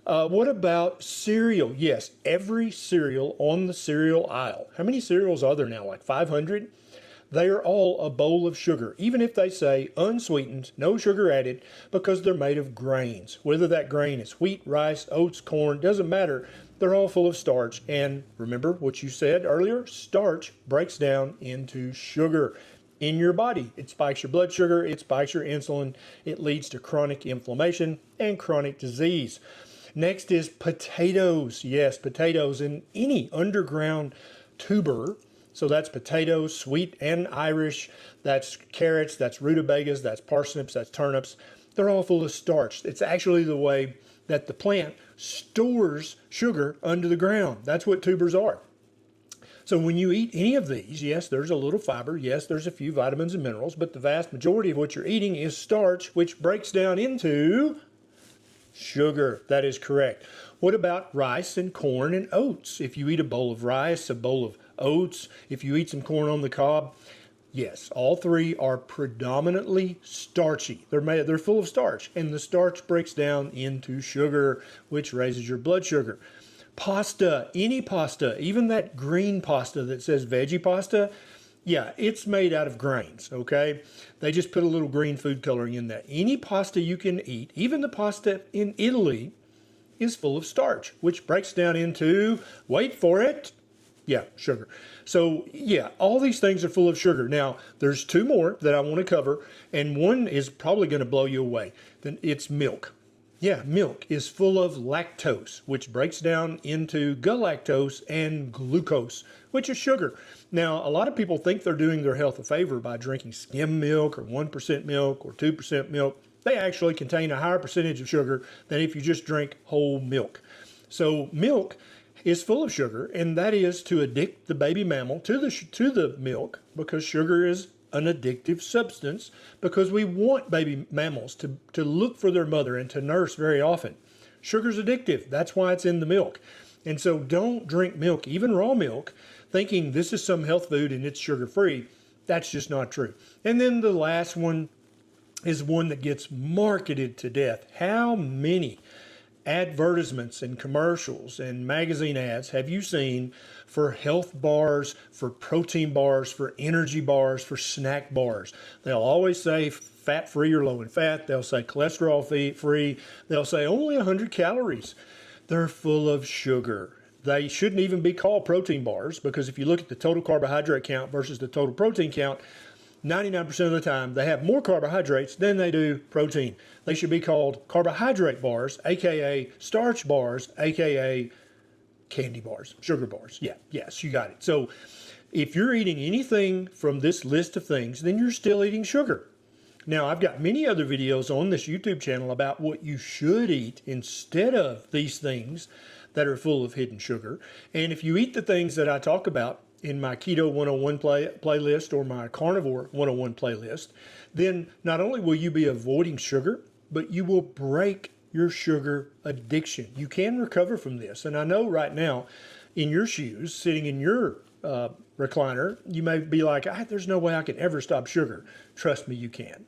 What about cereal? Yes, every cereal on the cereal aisle. How many cereals are there now? Like 500? They are all a bowl of sugar, even if they say unsweetened, no sugar added, because they're made of grains. Whether that grain is wheat, rice, oats, corn, doesn't matter. They're all full of starch. And remember what you said earlier? Starch breaks down into sugar in your body. It spikes your blood sugar, it spikes your insulin, it leads to chronic inflammation and chronic disease. Next is potatoes. Yes, potatoes in any underground tuber. So that's potatoes, sweet and Irish. That's carrots, that's rutabagas, that's parsnips, that's turnips. They're all full of starch. It's actually the way that the plant stores sugar under the ground. That's what tubers are. So when you eat any of these, yes, there's a little fiber. Yes, there's a few vitamins and minerals, but the vast majority of what you're eating is starch, which breaks down into sugar. That is correct. What about rice and corn and oats? If you eat a bowl of rice, a bowl of oats, if you eat some corn on the cob, yes, all three are predominantly starchy. They're full of starch, and the starch breaks down into sugar, which raises your blood sugar. Pasta, any pasta, even that green pasta that says veggie pasta, yeah, it's made out of grains, okay? They just put a little green food coloring in that. Any pasta you can eat, even the pasta in Italy, is full of starch, which breaks down into, wait for it, yeah, sugar. So yeah, all these things are full of sugar. Now, there's two more that I want to cover, and one is probably going to blow you away. Then it's milk. Yeah, milk is full of lactose, which breaks down into galactose and glucose, which is sugar. Now, a lot of people think they're doing their health a favor by drinking skim milk or 1% milk or 2% milk. They actually contain a higher percentage of sugar than if you just drink whole milk. So milk is full of sugar, and that is to addict the baby mammal to the milk, because sugar is an addictive substance, because we want baby mammals to look for their mother and to nurse very often. Sugar's addictive. That's why it's in the milk. And so don't drink milk, even raw milk, thinking this is some health food and it's sugar-free. That's just not true. And then the last one is one that gets marketed to death. How many advertisements and commercials and magazine ads have you seen for health bars, for protein bars, for energy bars, for snack bars? They'll always say fat-free or low in fat. They'll say cholesterol-free. They'll say only 100 calories. They're full of sugar. They shouldn't even be called protein bars, because if you look at the total carbohydrate count versus the total protein count, 99% of the time, they have more carbohydrates than they do protein. They should be called carbohydrate bars, aka starch bars, aka candy bars, sugar bars. Yeah, yes, you got it. So if you're eating anything from this list of things, then you're still eating sugar. Now, I've got many other videos on this YouTube channel about what you should eat instead of these things that are full of hidden sugar. And if you eat the things that I talk about in my Keto 101 playlist or my Carnivore 101 playlist, then not only will you be avoiding sugar, but you will break your sugar addiction. You can recover from this. And I know right now, in your shoes, sitting in your recliner, you may be like, there's no way I can ever stop sugar. Trust me, you can.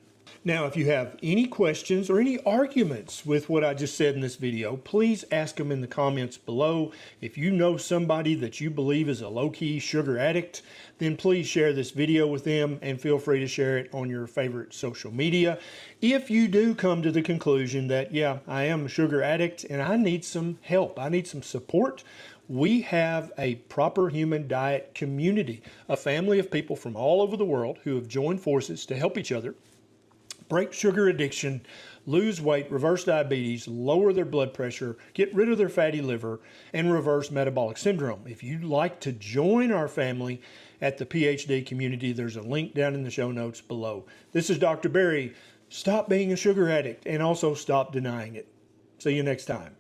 Now, if you have any questions or any arguments with what I just said in this video, please ask them in the comments below. If you know somebody that you believe is a low-key sugar addict, then please share this video with them, and feel free to share it on your favorite social media. If you do come to the conclusion that, yeah, I am a sugar addict and I need some help, I need some support, we have a Proper Human Diet community, a family of people from all over the world who have joined forces to help each other break sugar addiction, lose weight, reverse diabetes, lower their blood pressure, get rid of their fatty liver, and reverse metabolic syndrome. If you'd like to join our family at the PhD community, there's a link down in the show notes below. This is Dr. Berry. Stop being a sugar addict, and also stop denying it. See you next time.